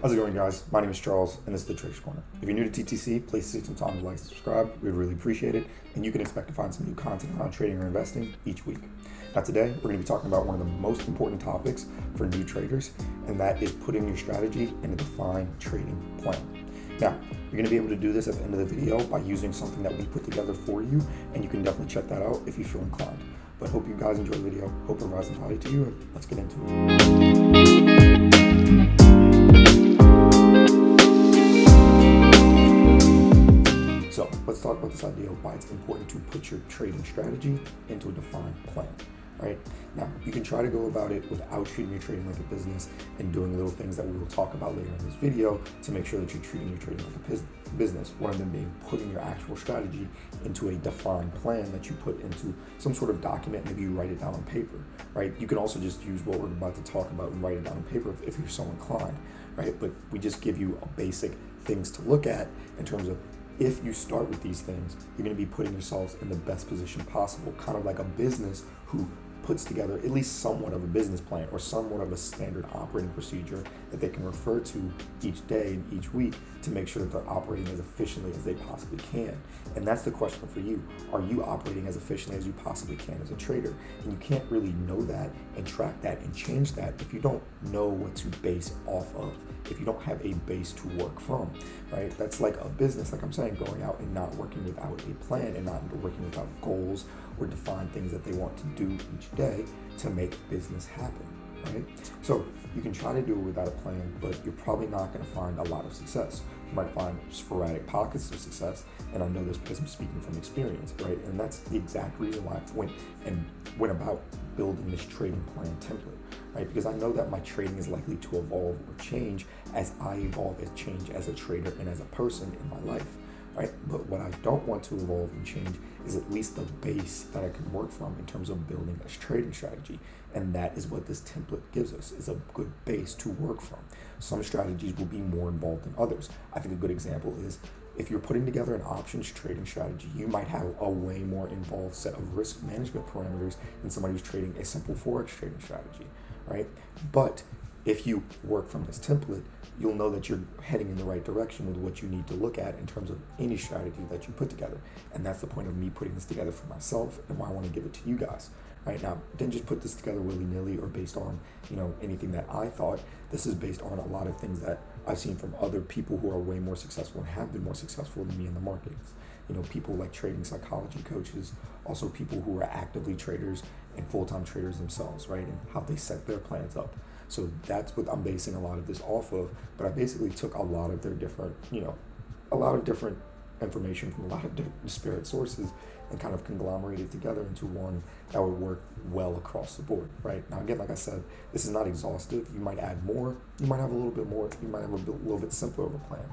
How's it going, guys? My name is Charles, and this is the Traders Corner. If you're new to TTC, please take some time to like and subscribe. We'd really appreciate it, and you can expect to find some new content around trading or investing each week. Now today, we're going to be talking about one of the most important topics for new traders, and that is putting your strategy in a defined trading plan. Now, you're going to be able to do this at the end of the video by using something that we put together for you, and you can definitely check that out if you feel inclined. But hope you guys enjoy the video, hope it provides some value to you, and let's get into it. So let's talk about this idea of why it's important to put your trading strategy into a defined plan, right? Now, you can try to go about it without treating your trading like a business and doing little things that we will talk about later in this video to make sure that you're treating your trading like a business. One of them being putting your actual strategy into a defined plan that you put into some sort of document. Maybe you write it down on paper, right? You can also just use what we're about to talk about and write it down on paper if you're so inclined, right? But we just give you a basic things to look at in terms of if you start with these things, you're going to be putting yourselves in the best position possible, kind of like a business who puts together at least somewhat of a business plan or somewhat of a standard operating procedure that they can refer to each day and each week to make sure that they're operating as efficiently as they possibly can. And that's the question for you. Are you operating as efficiently as you possibly can as a trader? And you can't really know that and track that and change that if you don't know what to base off of, if you don't have a base to work from, right? That's like a business, like I'm saying, going out and not working without a plan and not working without goals or defined things that they want to do each day to make business happen, right? So you can try to do it without a plan, but you're probably not going to find a lot of success. You might find sporadic pockets of success, and I know this because I'm speaking from experience, right? And that's the exact reason why I went about building this trading plan template, right? Because I know that my trading is likely to evolve or change as I evolve and change as a trader and as a person in my life, right? But what I don't want to evolve and change is at least the base that I can work from in terms of building a trading strategy. And that is what this template gives us, is a good base to work from. Some strategies will be more involved than others. I think a good example is if you're putting together an options trading strategy, you might have a way more involved set of risk management parameters than somebody who's trading a simple Forex trading strategy, right? But if you work from this template, you'll know that you're heading in the right direction with what you need to look at in terms of any strategy that you put together. And that's the point of me putting this together for myself and why I want to give it to you guys. Right now, didn't just put this together willy-nilly or based on, anything that I thought. This is based on a lot of things that I've seen from other people who are way more successful and have been more successful than me in the markets. People like trading psychology coaches, also people who are actively traders and full-time traders themselves, right? And how they set their plans up. So that's what I'm basing a lot of this off of. But I basically took a lot of their different, information from a lot of different disparate sources and kind of conglomerated together into one that would work well across the board, right? Now, again, like I said, this is not exhaustive. You might add more. You might have a little bit more. You might have a little bit simpler of a plan.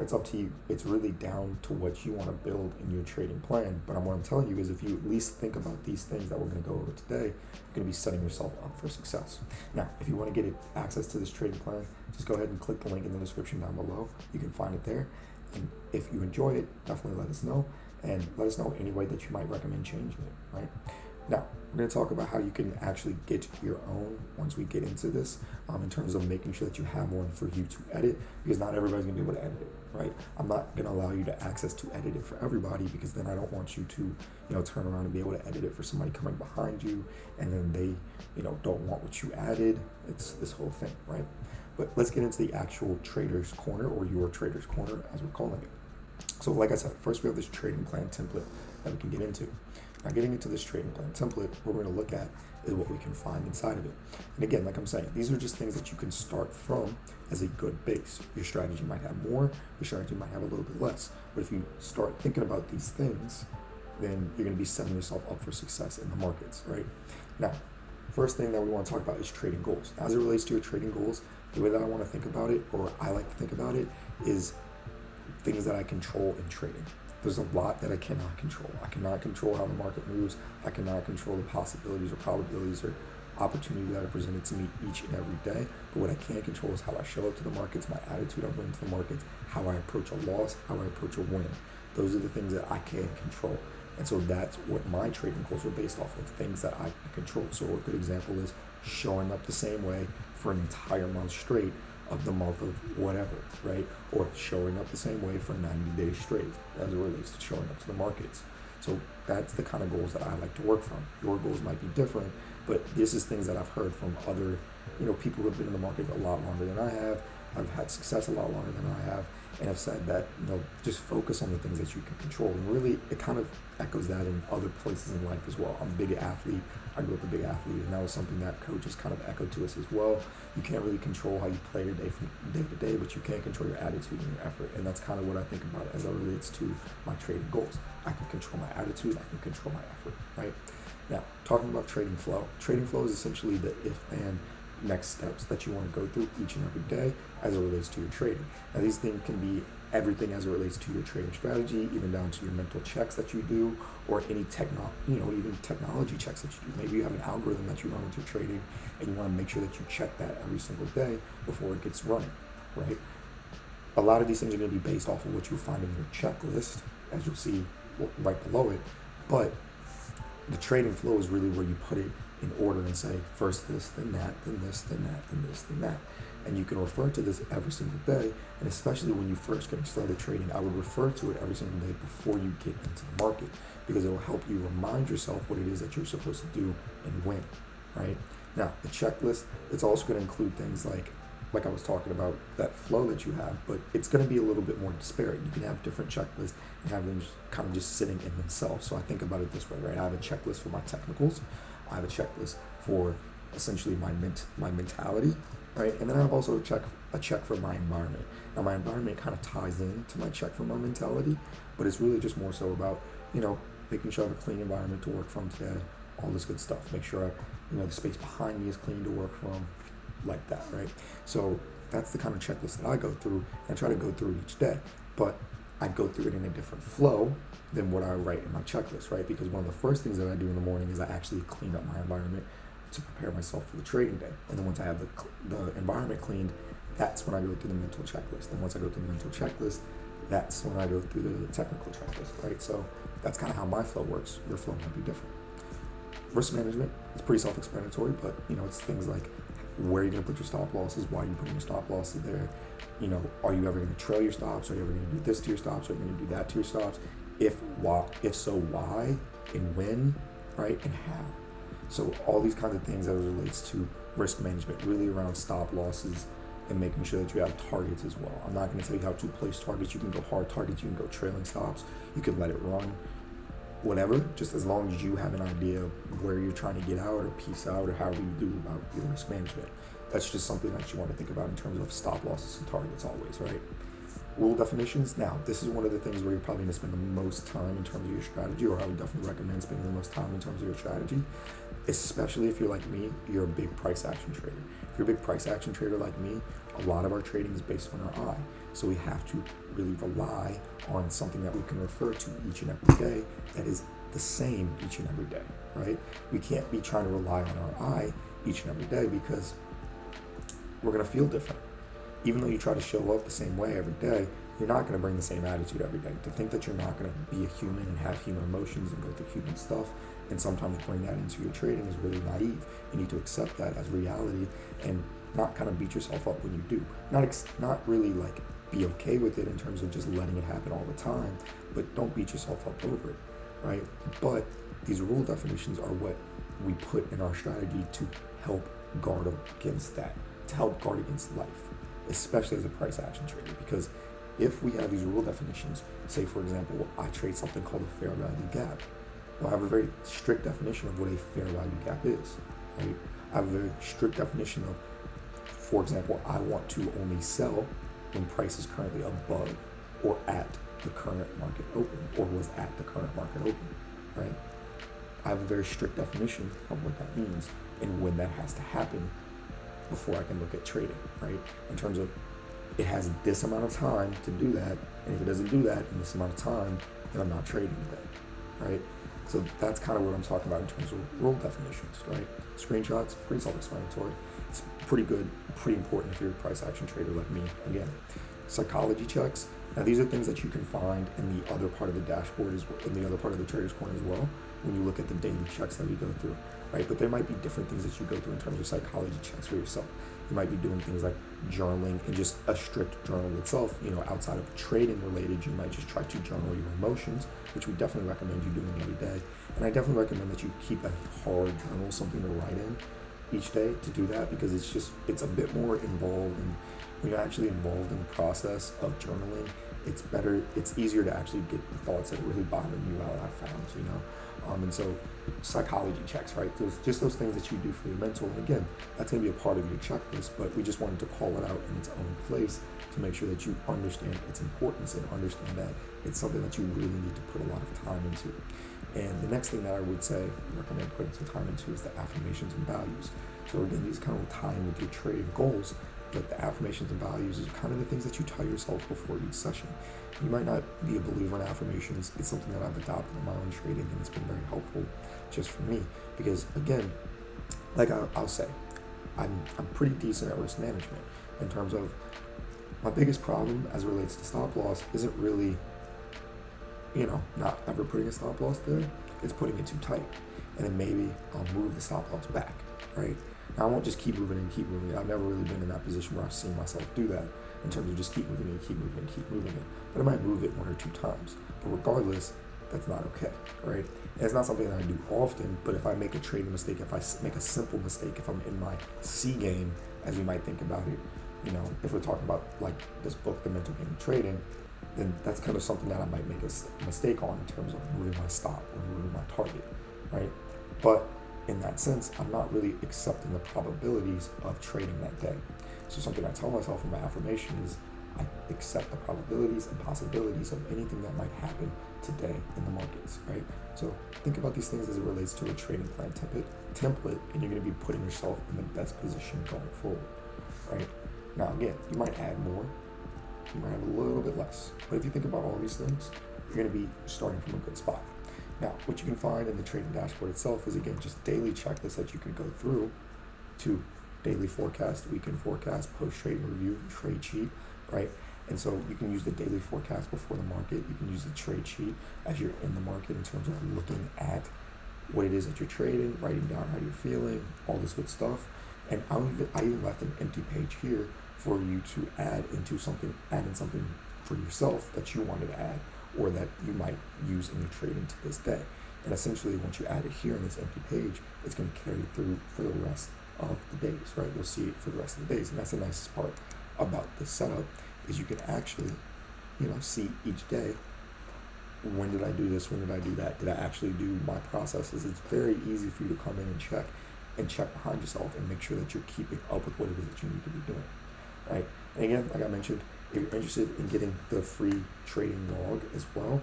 It's up to you. It's really down to what you want to build in your trading plan. But what I'm telling you is if you at least think about these things that we're going to go over today, you're going to be setting yourself up for success. Now, if you want to get access to this trading plan, just go ahead and click the link in the description down below. You can find it there. And if you enjoy it, definitely let us know. And let us know any way that you might recommend changing it, right? Now, we're going to talk about how you can actually get your own once we get into this, in terms of making sure that you have one for you to edit, because not everybody's going to be able to edit it, right? I'm not going to allow you to access to edit it for everybody, because then I don't want you to, turn around and be able to edit it for somebody coming behind you, and then they, don't want what you added. It's this whole thing, right? But let's get into the actual Trader's Corner, or your Trader's Corner, as we're calling it. So like I said, first we have this trading plan template that we can get into. Now, getting into this trading plan template, what we're going to look at is what we can find inside of it. And again, like I'm saying, these are just things that you can start from as a good base. Your strategy might have more, your strategy might have a little bit less. But if you start thinking about these things, then you're going to be setting yourself up for success in the markets, right? Now, first thing that we want to talk about is trading goals. Now, as it relates to your trading goals, the way that I want to think about it, or I like to think about it, is things that I control in trading. There's a lot that I cannot control. I cannot control how the market moves. I cannot control the possibilities or probabilities or opportunities that are presented to me each and every day. But what I can control is how I show up to the markets, my attitude I bring to the markets, how I approach a loss, how I approach a win. Those are the things that I can control. And so that's what my trading goals are based off of, things that I can control. So a good example is showing up the same way for an entire month straight of the month of whatever, right? Or showing up the same way for 90 days straight as it relates to showing up to the markets. So that's the kind of goals that I like to work from. Your goals might be different, but this is things that I've heard from other, people who have been in the market a lot longer than I have. I've had success a lot longer than I have, and have said that, just focus on the things that you can control. And really, it kind of echoes that in other places in life as well. I'm a big athlete. I grew up a big athlete, and that was something that coaches kind of echoed to us as well. You can't really control how you play your day from day to day, but you can control your attitude and your effort. And that's kind of what I think about as it relates to my trading goals. I can control my attitude. I can control my effort, right? Now, talking about trading flow. Trading flow is essentially the if and next steps that you want to go through each and every day as it relates to your trading. Now, these things can be everything as it relates to your trading strategy, even down to your mental checks that you do, or any even technology checks that you do. Maybe you have an algorithm that you run with your trading, and you want to make sure that you check that every single day before it gets running, right? A lot of these things are going to be based off of what you find in your checklist, as you'll see right below it, but the trading flow is really where you put it in order and say, first this, then that, then this, then that, then this, then that. And you can refer to this every single day, and especially when you first get started trading, I would refer to it every single day before you get into the market, because it will help you remind yourself what it is that you're supposed to do and when, right? Now, the checklist, it's also going to include things like I was talking about, that flow that you have, but it's going to be a little bit more disparate. You can have different checklists and have them kind of just sitting in themselves. So I think about it this way, right? I have a checklist for my technicals. I have a checklist for essentially my mentality, right? And then I have also a check for my environment. Now, my environment kind of ties in to my check for my mentality, but it's really just more so about, making sure I have a clean environment to work from today, all this good stuff. Make sure the space behind me is clean to work from, like that, right? So that's the kind of checklist that I go through, and I try to go through each day, but I go through it in a different flow than what I write in my checklist, right? Because one of the first things that I do in the morning is I actually clean up my environment to prepare myself for the trading day. And then once I have the environment cleaned, that's when I go through the mental checklist. And once I go through the mental checklist, that's when I go through the technical checklist, right? So that's kind of how my flow works. Your flow might be different. Risk management is pretty self-explanatory, but it's things like where you're going to put your stop losses, why you're putting your stop losses there. Are you ever going to trail your stops? Are you ever going to do this to your stops? Are you going to do that to your stops? If so, why and when, right? And how. So all these kinds of things as it relates to risk management, really around stop losses and making sure that you have targets as well. I'm not going to tell you how to place targets. You can go hard targets, you can go trailing stops, you can let it run, whatever, just as long as you have an idea of where you're trying to get out or piece out or however you do about your risk management. That's just something that you want to think about in terms of stop losses and targets always, right? Rule definitions. Now, this is one of the things where you're probably going to spend the most time in terms of your strategy, or I would definitely recommend spending the most time in terms of your strategy, especially if you're like me, you're a big price action trader. If you're a big price action trader like me, a lot of our trading is based on our eye. So we have to really rely on something that we can refer to each and every day that is the same each and every day, right? We can't be trying to rely on our eye each and every day, because we're going to feel different. Even though you try to show up the same way every day, you're not going to bring the same attitude every day. To think that you're not going to be a human and have human emotions and go through human stuff and sometimes bring that into your trading is really naive. You need to accept that as reality and not kind of beat yourself up when you do. Not really like be okay with it in terms of just letting it happen all the time, but don't beat yourself up over it, right? But these rule definitions are what we put in our strategy to help guard against that, to help guard against life, especially as a price action trader. Because if we have these rule definitions, say for example, I trade something called a fair value gap. Well, I have a very strict definition of what a fair value gap is, right? I have a very strict definition of, for example, I want to only sell when price is currently above or at the current market open, or was at the current market open, right? I have a very strict definition of what that means and when that has to happen before I can look at trading, right? In terms of, it has this amount of time to do that, and if it doesn't do that in this amount of time, then I'm not trading today, right? So that's kind of what I'm talking about in terms of rule definitions, right? Screenshots, pretty self-explanatory. It's pretty good, pretty important if you're a price action trader like me, again. psychology checks. Now these are things that you can find in the other part of the dashboard, in the other part of the Trader's Corner as well, when you look at the daily checks that we go through, right? But there might be different things that you go through in terms of psychology checks for yourself. You might be doing things like journaling and just a strict journal itself. Outside of trading related, you might just try to journal your emotions, which we definitely recommend you doing every day. And I definitely recommend that you keep a hard journal, something to write in each day to do that, because it's a bit more involved, and when you're actually involved in the process of journaling, it's easier to actually get the thoughts that are really bothering you out, I found, and so psychology checks, right? Those things that you do for your mental, and again, that's going to be a part of your checklist, but we just wanted to call it out in its own place to make sure that you understand its importance and understand that it's something that you really need to put a lot of time into. And the next thing that I would say, recommend putting some time into, is the affirmations and values. So again, these kind of tie in with your trading goals, but the affirmations and values is kind of the things that you tell yourself before each session. You might not be a believer in affirmations. It's something that I've adopted in my own trading, and it's been very helpful just for me, because again, like I'll say, I'm pretty decent at risk management in terms of my biggest problem as it relates to stop loss isn't really, not ever putting a stop loss there. It's putting it too tight, and then maybe I'll move the stop loss back, right? Now, I won't just keep moving and keep moving it. I've never really been in that position where I've seen myself do that in terms of just keep moving it, keep moving it, keep moving it. But I might move it 1 or 2 times. But regardless, that's not okay, right? And it's not something that I do often, but if I make a trading mistake, if I make a simple mistake, if I'm in my C game, as you might think about it, if we're talking about like this book, The Mental Game of Trading, then that's kind of something that I might make a mistake on in terms of moving my stop or moving my target, right? But in that sense, I'm not really accepting the probabilities of trading that day. So something I tell myself in my affirmation is I accept the probabilities and possibilities of anything that might happen today in the markets, right? So think about these things as it relates to a trading plan template, and you're going to be putting yourself in the best position going forward, right? Now, again, you might add more, you might have a little bit less, but if you think about all these things, you're going to be starting from a good spot. Now, what you can find in the trading dashboard itself is, again, just daily checklists that you can go through to daily forecast, weekend forecast, post-trading review, trade sheet, right? And so you can use the daily forecast before the market. You can use the trade sheet as you're in the market in terms of looking at what it is that you're trading, writing down how you're feeling, all this good stuff. And I even left an empty page here for you to add in something for yourself that you wanted to add, or that you might use in your trading to this day. And essentially, once you add it here on this empty page, it's going to carry through for the rest of the days, right? You'll see it for the rest of the days. And that's the nicest part about this setup, is you can actually, see each day, when did I do this? When did I do that? Did I actually do my processes? It's very easy for you to come in and check behind yourself and make sure that you're keeping up with what it is that you need to be doing, right? And again, like I mentioned, if you're interested in getting the free trading log as well,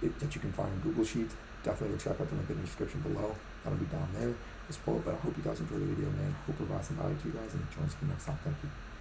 that you can find in Google Sheets, definitely go check out the link in the description below. That'll be down there as well. But I hope you guys enjoyed the video, man. Hope it provides some value to you guys, and join us again next time. Thank you.